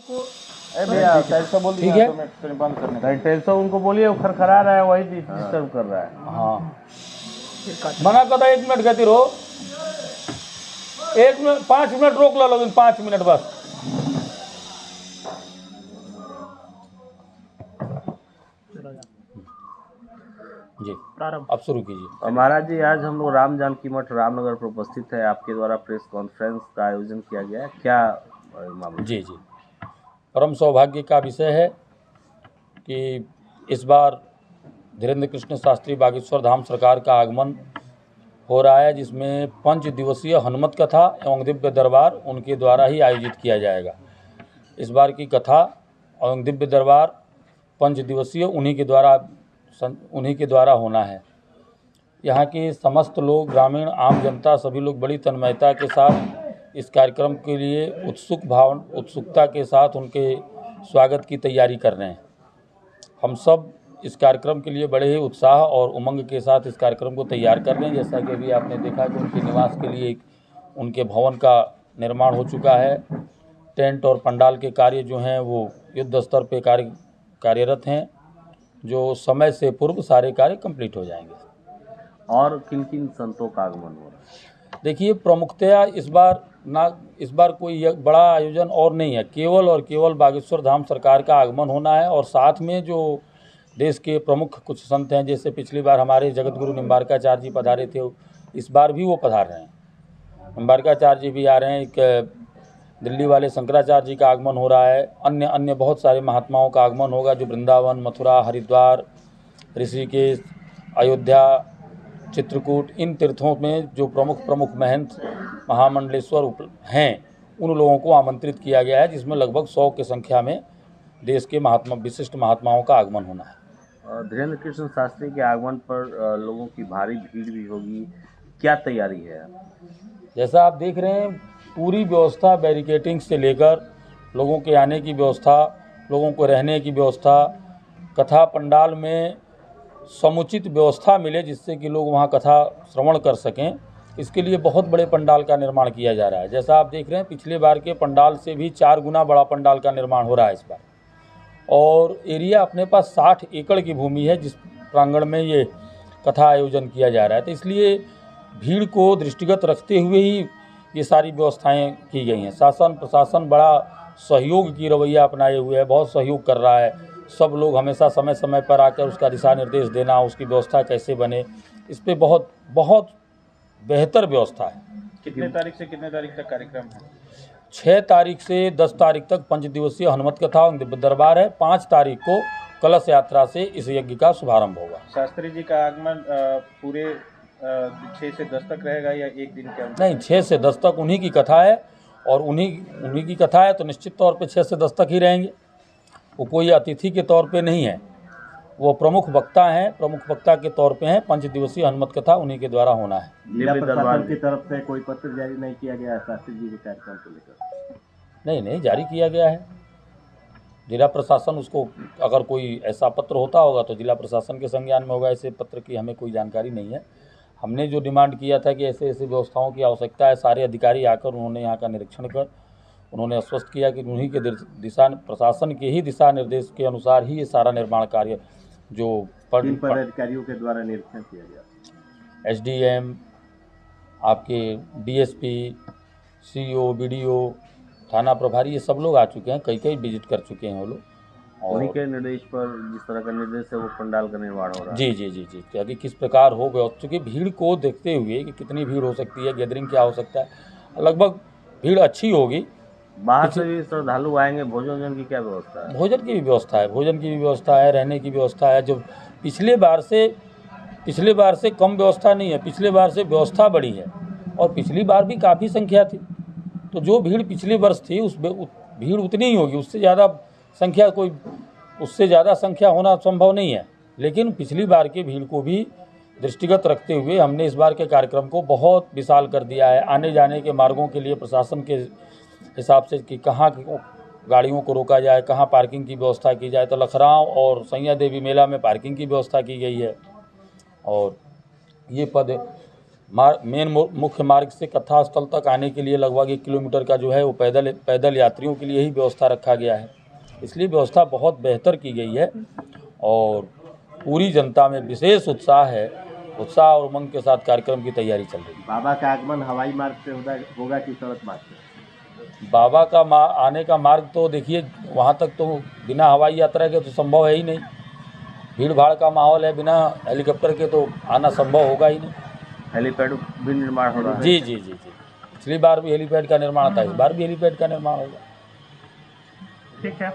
उसको भैया टेल्सो बोल ठीक है। बंद करने टेल्सो उनको बोलिए, वो खरखरा रहा है, वही डिस्टर्ब कर रहा है। हाँ फिर काट। मना कर 1 मिनट गति रहो, 1 मिनट 5 मिनट रोक लो, लेकिन 5 मिनट बस। जी प्रारंभ। अब शुरू कीजिए। और महाराज जी, आज हम लोग राम जानकी मठ रामनगर पर उपस्थित है। आपके द्वारा प्रेस कॉन्फ्रेंस का आयोजन किया गया है, क्या मामला? जी जी, परम सौभाग्य का विषय है कि इस बार धीरेन्द्र कृष्ण शास्त्री बागेश्वर धाम सरकार का आगमन हो रहा है, जिसमें 5 दिवसीय हनुमत कथा एवं दिव्य दरबार उनके द्वारा ही आयोजित किया जाएगा। इस बार की कथा एवं दिव्य दरबार 5 दिवसीय उन्हीं के द्वारा होना है। यहाँ के समस्त लोग, ग्रामीण आम जनता, सभी लोग बड़ी तन्मयता के साथ इस कार्यक्रम के लिए उत्सुकता के साथ उनके स्वागत की तैयारी कर रहे हैं। हम सब इस कार्यक्रम के लिए बड़े ही उत्साह और उमंग के साथ इस कार्यक्रम को तैयार कर रहे हैं। जैसा कि अभी आपने देखा कि उनके निवास के लिए उनके भवन का निर्माण हो चुका है। टेंट और पंडाल के कार्य जो हैं वो युद्ध स्तर पे कार्यरत हैं, जो समय से पूर्व सारे कार्य कंप्लीट हो जाएंगे। और किन किन संतों का आगमन हो रहा है? देखिए, प्रमुखतया इस बार कोई बड़ा आयोजन और नहीं है, केवल बागेश्वर धाम सरकार का आगमन होना है। और साथ में जो देश के प्रमुख कुछ संत हैं, जैसे पिछली बार हमारे जगत गुरु निम्बारकाचार्य जी पधारे थे, इस बार भी वो पधार रहे हैं। निम्बारकाचार्य जी भी आ रहे हैं। एक दिल्ली वाले शंकराचार्य जी का आगमन हो रहा है। अन्य बहुत सारे महात्माओं का आगमन होगा, जो वृंदावन, मथुरा, हरिद्वार, ऋषिकेश, अयोध्या, चित्रकूट, इन तीर्थों में जो प्रमुख महंत महामंडलेश्वर हैं, उन लोगों को आमंत्रित किया गया है, जिसमें लगभग 100 की संख्या में देश के विशिष्ट महात्माओं का आगमन होना है। धीरेन्द्र कृष्ण शास्त्री के आगमन पर लोगों की भारी भीड़ भी होगी, क्या तैयारी है? जैसा आप देख रहे हैं, पूरी व्यवस्था, बैरिकेटिंग से लेकर लोगों के आने की व्यवस्था, लोगों को रहने की व्यवस्था, कथा पंडाल में समुचित व्यवस्था मिले जिससे कि लोग वहाँ कथा श्रवण कर सकें, इसके लिए बहुत बड़े पंडाल का निर्माण किया जा रहा है। जैसा आप देख रहे हैं, पिछले बार के पंडाल से भी 4 गुना बड़ा पंडाल का निर्माण हो रहा है इस बार। और एरिया अपने पास 60 एकड़ की भूमि है, जिस प्रांगण में ये कथा आयोजन किया जा रहा है। तो इसलिए भीड़ को दृष्टिगत रखते हुए ही ये सारी व्यवस्थाएं की गई हैं। शासन प्रशासन बड़ा सहयोग की रवैया अपनाए हुए है, बहुत सहयोग कर रहा है। सब लोग हमेशा समय समय पर आकर उसका दिशा निर्देश देना, उसकी व्यवस्था कैसे बने, इस पर बहुत बहुत बेहतर व्यवस्था है। कितने तारीख से कितने तारीख तक कार्यक्रम है? 6 तारीख से 10 तारीख तक 5 दिवसीय हनुमत कथा और दिव्य दरबार है। 5 तारीख को कलश यात्रा से इस यज्ञ का शुभारंभ होगा। शास्त्री जी का आगमन पूरे 6 से 10 तक रहेगा या एक दिन के अंदर? नहीं, 6 से 10 तक उन्हीं की कथा है, और उन्हीं की कथा है तो निश्चित तौर पे 6 से 10 तक ही रहेंगे। वो कोई अतिथि के तौर पे नहीं है, वो प्रमुख वक्ता हैं, प्रमुख वक्ता के तौर पे हैं। 5 दिवसीय हनुमत कथा उन्हीं के द्वारा होना है। जिला प्रशासन की तरफ से कोई पत्र जारी नहीं किया गया है शास्त्री जी के कार्यक्रम को लेकर? नहीं, जारी किया गया है। जिला प्रशासन उसको, अगर कोई ऐसा पत्र होता होगा तो जिला प्रशासन के संज्ञान में होगा। ऐसे पत्र की हमें कोई जानकारी नहीं है। हमने जो डिमांड किया था कि ऐसे व्यवस्थाओं की आवश्यकता है, सारे अधिकारी आकर उन्होंने यहाँ का निरीक्षण कर उन्होंने आश्वस्त किया कि उन्हीं के प्रशासन के ही दिशा निर्देश के अनुसार ही ये सारा निर्माण कार्य जो अधिकारियों के द्वारा निरीक्षण किया गया। SDM, आपके DSP, CO, BDO, थाना प्रभारी, ये सब लोग आ चुके हैं, कई विजिट कर चुके हैं वो लोग। और उन्हीं के निर्देश पर, जिस तरह का निर्देश है, वो पंडाल का निर्माण हो रहा है। जी, कि किस प्रकार हो गया, क्योंकि भीड़ को देखते हुए कि कितनी भीड़ हो सकती है, गैदरिंग क्या हो सकता है, लगभग भीड़ अच्छी होगी। बाहर से भी श्रद्धालु आएंगे, भोजन की क्या व्यवस्था है? भोजन की भी व्यवस्था है, रहने की व्यवस्था है। जो पिछले बार से कम व्यवस्था नहीं है, पिछले बार से व्यवस्था बड़ी है। और पिछली बार भी काफ़ी संख्या थी, तो जो भीड़ पिछले वर्ष थी उस भीड़ उतनी ही होगी, उससे ज़्यादा संख्या होना संभव नहीं है। लेकिन पिछली बार के भीड़ को भी दृष्टिगत रखते हुए हमने इस बार के कार्यक्रम को बहुत विशाल कर दिया है। आने जाने के मार्गों के लिए प्रशासन के हिसाब से कि कहाँ गाड़ियों को रोका जाए, कहाँ पार्किंग की व्यवस्था की जाए, तो लखराव और सैया देवी मेला में पार्किंग की व्यवस्था की गई है। और ये पद मेन मुख्य मार्ग से कथा स्थल तक आने के लिए लगभग 1 किलोमीटर का जो है वो पैदल यात्रियों के लिए ही व्यवस्था रखा गया है। इसलिए व्यवस्था बहुत बेहतर की गई है और पूरी जनता में विशेष उत्साह है। उत्साह और उमंग के साथ कार्यक्रम की तैयारी चल रही है। बाबा का आगमन हवाई मार्ग से होगा कि सड़क मार्ग से? बाबा का आने का मार्ग तो देखिए वहाँ तक तो बिना हवाई यात्रा के तो संभव है ही नहीं। भीड़ भाड़ का माहौल है, बिना हेलीकॉप्टर के तो आना संभव होगा ही नहीं। हेलीपैड भी निर्माण हो रहा है? जी जी जी जी, पिछली बार भी हेलीपैड का निर्माण था, इस बार भी हेलीपैड का निर्माण होगा। ठीक है।